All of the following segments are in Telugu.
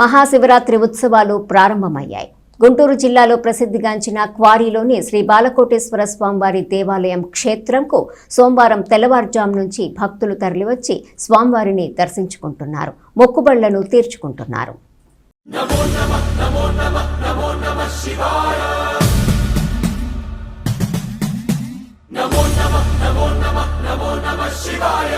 మహాశివరాత్రి ఉత్సవాలు ప్రారంభమయ్యాయి. గుంటూరు జిల్లాలో ప్రసిద్ధిగాంచిన క్వారీలోని శ్రీ బాలకోటేశ్వర స్వామివారి దేవాలయం క్షేత్రంకు సోమవారం తెల్లవారుజాము నుంచి భక్తులు తరలివచ్చి స్వామివారిని దర్శించుకుంటున్నారు, మొక్కుబళ్లను తీర్చుకుంటున్నారు. నమో నమః నమో నమః నమో నమః శివాయ, నమో నమః నమో నమః నమో నమః శివాయ.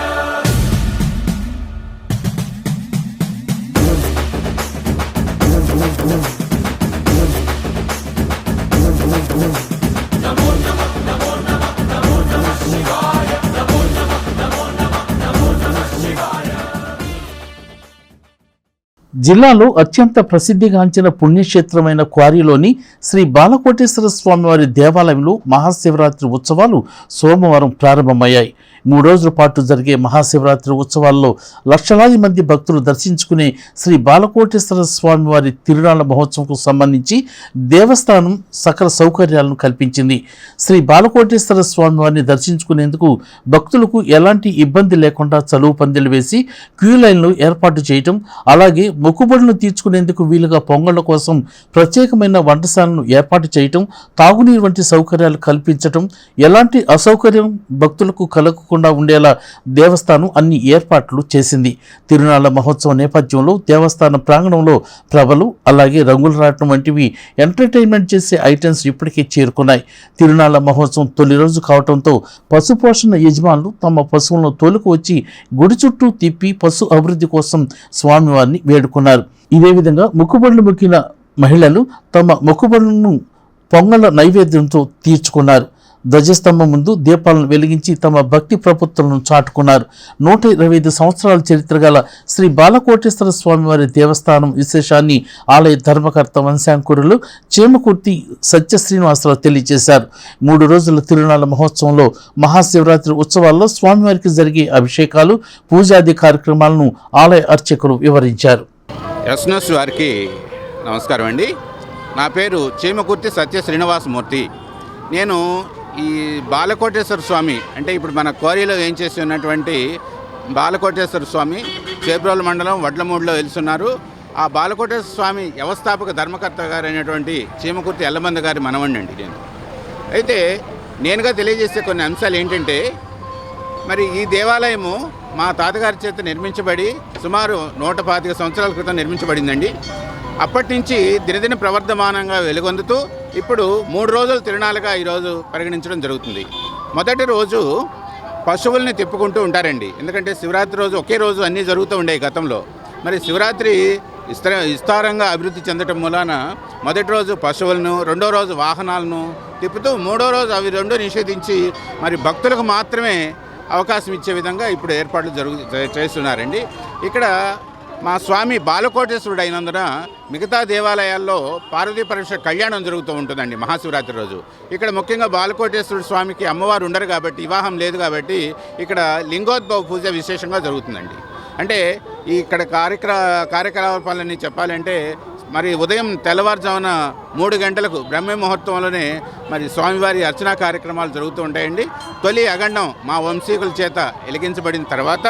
జిల్లాలో అత్యంత ప్రసిద్ధిగాంచిన పుణ్యక్షేత్రమైన క్వారీలోని శ్రీ బాలకోటేశ్వర స్వామివారి దేవాలయంలో మహాశివరాత్రి ఉత్సవాలు సోమవారం ప్రారంభమయ్యాయి. 3 రోజుల పాటు జరిగే మహాశివరాత్రి ఉత్సవాల్లో లక్షలాది మంది భక్తులు దర్శించుకునే శ్రీ బాలకోటేశ్వర స్వామివారి తిరునాళ్ల మహోత్సవంకు సంబంధించి దేవస్థానం సకల సౌకర్యాలను కల్పించింది. శ్రీ బాలకోటేశ్వర స్వామివారిని దర్శించుకునేందుకు భక్తులకు ఎలాంటి ఇబ్బంది లేకుండా చలువు పందిలు వేసి క్యూ లైన్లు ఏర్పాటు చేయటం, అలాగే మొక్కుబడులను తీర్చుకునేందుకు వీలుగా పొంగళ్ల కోసం ప్రత్యేకమైన వంటశాలను ఏర్పాటు చేయటం, తాగునీరు వంటి సౌకర్యాలు కల్పించటం, ఎలాంటి అసౌకర్యం భక్తులకు కలగకుండా ఉండేలా దేవస్థానం అన్ని ఏర్పాట్లు చేసింది. తిరునాళ్ల మహోత్సవం నేపథ్యంలో దేవస్థానం ప్రాంగణంలో ప్రభలు, అలాగే రంగుల రాటం వంటివి ఎంటర్టైన్మెంట్ చేసే ఐటమ్స్ ఇప్పటికే చేరుకున్నాయి. తిరునాళ్ల మహోత్సవం తొలి రోజు కావడంతో పశుపోషణ యజమానులు తమ పశువులను తోలుకు వచ్చి గుడి చుట్టూ తిప్పి పశు అభివృద్ధి కోసం స్వామివారిని వేడుకున్నారు. ఇదే విధంగా మొక్కుబడులు మొక్కిన మహిళలు తమ మొక్కుబడులను పొంగళ్ళ నైవేద్యంతో తీర్చుకున్నారు. ధ్వజస్తంభం ముందు దీపాలను వెలిగించి తమ భక్తి ప్రపత్తులను చాటుకున్నారు. 125 సంవత్సరాల చరిత్ర గల శ్రీ బాలకోటేశ్వర స్వామివారి దేవస్థానం విశేషాన్ని ఆలయ ధర్మకర్త వంశాంకురులు చేమకుర్తి సత్య శ్రీనివాసరావు తెలియజేశారు. 3 రోజుల తిరునాళ్ల మహోత్సవంలో మహాశివరాత్రి ఉత్సవాల్లో స్వామివారికి జరిగే అభిషేకాలు, పూజాది కార్యక్రమాలను ఆలయ అర్చకులు వివరించారు. ఎస్ఎస్ వారికి నమస్కారం అండి. నా పేరు చేమకుర్తి సత్య శ్రీనివాసమూర్తి. నేను ఈ బాలకోటేశ్వర స్వామి అంటే ఇప్పుడు మన కోరిలో ఏం చేసి ఉన్నటువంటి బాలకోటేశ్వర స్వామి చేబ్రోలు మండలం వడ్లమూడిలో వెలుస్తున్నారు. ఆ బాలకోటేశ్వర స్వామి వ్యవస్థాపక ధర్మకర్త గారు అయినటువంటి చీమకుర్తి ఎల్లమంద గారి మనవణ్ణి అండి నేను. అయితే నేనుగా తెలియజేసే కొన్ని అంశాలు ఏంటంటే, మరి ఈ దేవాలయము మా తాతగారి చేత నిర్మించబడి సుమారు 125 సంవత్సరాల క్రితం నిర్మించబడిందండి. అప్పటి నుంచి దినదిన ప్రవర్ధమానంగా వెలుగొందుతూ ఇప్పుడు 3 రోజుల తిరునాళ్ళగా ఈరోజు పరిగణించడం జరుగుతుంది. మొదటి రోజు పశువుల్ని తిప్పుకుంటూ ఉంటారండి. ఎందుకంటే శివరాత్రి రోజు ఒకే రోజు అన్నీ జరుగుతూ ఉండేవి గతంలో. మరి శివరాత్రి విస్తారంగా అభివృద్ధి చెందటం మూలాన మొదటి రోజు పశువులను, రెండో రోజు వాహనాలను తిప్పుతూ, 3వ రోజు అవి 2 నిషేధించి మరి భక్తులకు మాత్రమే అవకాశం ఇచ్చే విధంగా ఇప్పుడు ఏర్పాట్లు చేస్తున్నారండి. ఇక్కడ మా స్వామి బాలకోటేశ్వరుడు అయినందున మిగతా దేవాలయాల్లో పార్వతీ పరమేశ్వర కళ్యాణం జరుగుతూ ఉంటుందండి మహాశివరాత్రి రోజు. ఇక్కడ ముఖ్యంగా బాలకోటేశ్వరుడు స్వామికి అమ్మవారు ఉండరు కాబట్టి, వివాహం లేదు కాబట్టి ఇక్కడ లింగోద్భవ పూజ విశేషంగా జరుగుతుందండి. అంటే ఇక్కడ కార్యకలాపాలని చెప్పాలంటే మరి ఉదయం తెల్లవారుజామున 3 గంటలకు బ్రహ్మ ముహూర్తంలోనే మరి స్వామివారి అర్చనా కార్యక్రమాలు జరుగుతూ ఉంటాయండి. తొలి అగండం మా వంశీకుల చేత వెలిగించబడిన తర్వాత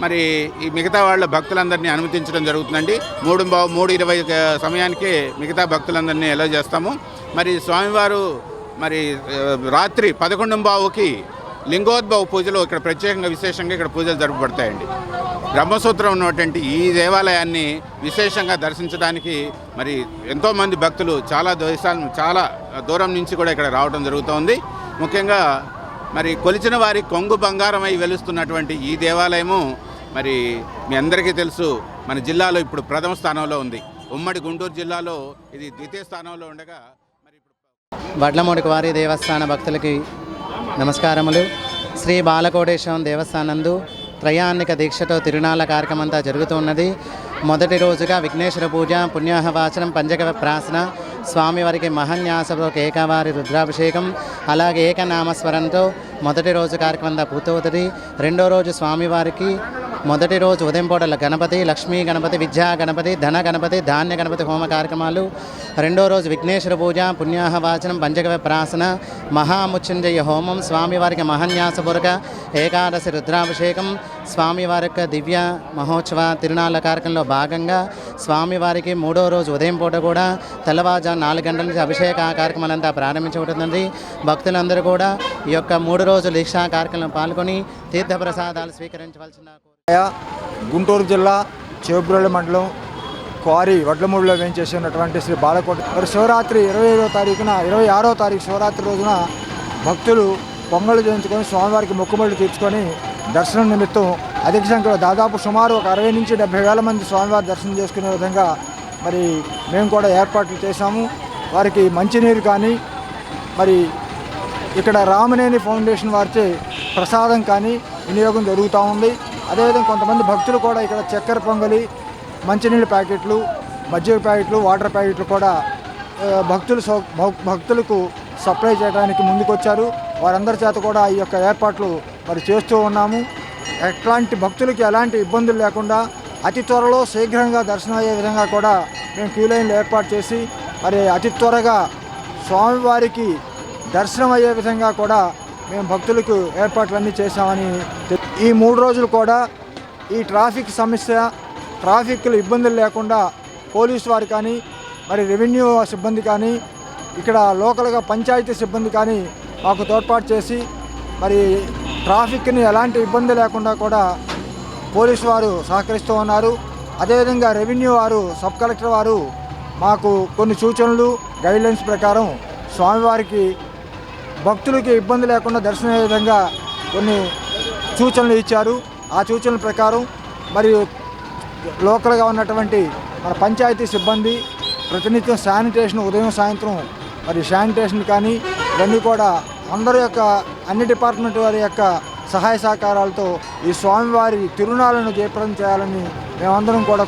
మరి ఈ మిగతా వాళ్ళ భక్తులందరినీ అనుమతించడం జరుగుతుందండి. 3:20 సమయానికే మిగతా భక్తులందరినీ ఎలా చేస్తాము. మరి స్వామివారు మరి రాత్రి 11:15కి లింగోద్భవ పూజలు ఇక్కడ ప్రత్యేకంగా విశేషంగా ఇక్కడ పూజలు జరపబడతాయండి. బ్రహ్మసూత్రం ఉన్నటువంటి ఈ దేవాలయాన్ని విశేషంగా దర్శించడానికి మరి ఎంతోమంది భక్తులు చాలా దూరం నుంచి కూడా ఇక్కడ రావడం జరుగుతోంది. ముఖ్యంగా మరి కొలిచిన వారి కొంగు బంగారమై వెలుస్తున్నటువంటి ఈ దేవాలయము మరి మీ అందరికీ తెలుసు, మన జిల్లాలో ఇప్పుడు ప్రథమ స్థానంలో ఉంది. ఉమ్మడి గుంటూరు జిల్లాలో ఇది ద్వితీయ స్థానంలో ఉండగా మరి వడ్లమూడి వారి దేవస్థాన భక్తులకి నమస్కారములు. శ్రీ బాలకోటేశ్వరం దేవస్థానందు త్రయాన్నిక దీక్షతో తిరునాళ్ళ కార్యక్రమం అంతా జరుగుతున్నది. మొదటి రోజుగా విఘ్నేశ్వర పూజ, పుణ్యాహవాచనం, పంచగవ ప్రాసన, స్వామివారికి మహన్యాసంతో ఏకవారి రుద్రాభిషేకం, అలాగే ఏకనామస్వరంతో మొదటి రోజు కార్యక్రమం అంతా పూర్తవుతుంది. రెండో రోజు స్వామివారికి మొదటి రోజు ఉదయం పూటల గణపతి, లక్ష్మీ గణపతి, విద్యా గణపతి, ధన గణపతి, ధాన్య గణపతి హోమ కార్యక్రమాలు. రెండో రోజు విఘ్నేశ్వర పూజ, పుణ్యాహవాచనం, పంచగవ్య ప్రాసన, మహాముత్యుంజయ హోమం, స్వామివారికి మహాన్యాసపూర్వక ఏకాదశి రుద్రాభిషేకం, స్వామివారి యొక్క దివ్య మహోత్సవ తిరునాళ్ళ కార్యక్రమంలో భాగంగా స్వామివారికి మూడో రోజు ఉదయం పూట కూడా తెల్లవారుజాము 4 గంటల నుంచి అభిషేక కార్యక్రమాలంతా ప్రారంభించబడుతుంది. భక్తులందరూ కూడా ఈ యొక్క 3 రోజుల దీక్షా కార్యక్రమంలో పాల్గొని తీర్థప్రసాదాలు స్వీకరించవలసిన గుంటూరు జిల్లా చేబ్రోలు మండలం క్వారీ వడ్లమూడిలో వేయించేసి ఉన్నటువంటి శ్రీ బాలకోట మరి శివరాత్రి 26వ తారీఖు శివరాత్రి రోజున భక్తులు పొంగళ్ళు చేయించుకొని స్వామివారికి మొక్కుబడులు తీర్చుకొని దర్శనం నిమిత్తం అధిక సంఖ్యలో దాదాపు సుమారు ఒక 60 నుంచి 70 వేల మంది స్వామివారి దర్శనం చేసుకునే విధంగా మరి మేము కూడా ఏర్పాట్లు చేశాము. వారికి మంచినీరు కానీ మరి ఇక్కడ రామనేని ఫౌండేషన్ వారిచే ప్రసాదం కానీ వినియోగం జరుగుతూ ఉంది. అదేవిధంగా కొంతమంది భక్తులు కూడా ఇక్కడ చక్కెర పొంగలి, మంచినీళ్ళ ప్యాకెట్లు, మజ్జిగ ప్యాకెట్లు, వాటర్ ప్యాకెట్లు కూడా భక్తులకు సప్లై చేయడానికి ముందుకొచ్చారు. వారందరి చేత కూడా ఈ యొక్క ఏర్పాట్లు మరి చేస్తూ ఉన్నాము. ఎట్లాంటి భక్తులకి ఎలాంటి ఇబ్బందులు లేకుండా అతి త్వరలో శీఘ్రంగా దర్శనం అయ్యే విధంగా కూడా మేము క్యూ లైన్లు ఏర్పాటు చేసి మరి అతి త్వరగా స్వామివారికి దర్శనం అయ్యే విధంగా కూడా మేము భక్తులకు ఏర్పాట్లన్నీ చేశామని. ఈ 3 రోజులు కూడా ఈ ట్రాఫిక్ సమస్య, ట్రాఫిక్లు ఇబ్బందులు లేకుండా పోలీసు వారు కానీ మరి రెవెన్యూ సిబ్బంది కానీ ఇక్కడ లోకల్గా పంచాయతీ సిబ్బంది కానీ మాకు తోడ్పాటు చేసి మరి ట్రాఫిక్ని ఎలాంటి ఇబ్బంది లేకుండా కూడా పోలీసు వారు సహకరిస్తూ ఉన్నారు. అదేవిధంగా రెవెన్యూ వారు, సబ్ కలెక్టర్ వారు మాకు కొన్ని సూచనలు, గైడ్లైన్స్ ప్రకారం స్వామివారికి భక్తులకి ఇబ్బంది లేకుండా దర్శనమయ్యే విధంగా కొన్ని సూచనలు ఇచ్చారు. ఆ సూచనల ప్రకారం మరియు లోకల్గా ఉన్నటువంటి మన పంచాయతీ సిబ్బంది ప్రతినిత్యం శానిటేషన్ ఉదయం సాయంత్రం మరి శానిటేషన్ కానీ ఇవన్నీ కూడా అందరి యొక్క అన్ని డిపార్ట్మెంట్ వారి యొక్క సహాయ సహకారాలతో ఈ స్వామివారి తిరునాళ్ళను జయప్రదం చేయాలని మేమందరం కూడా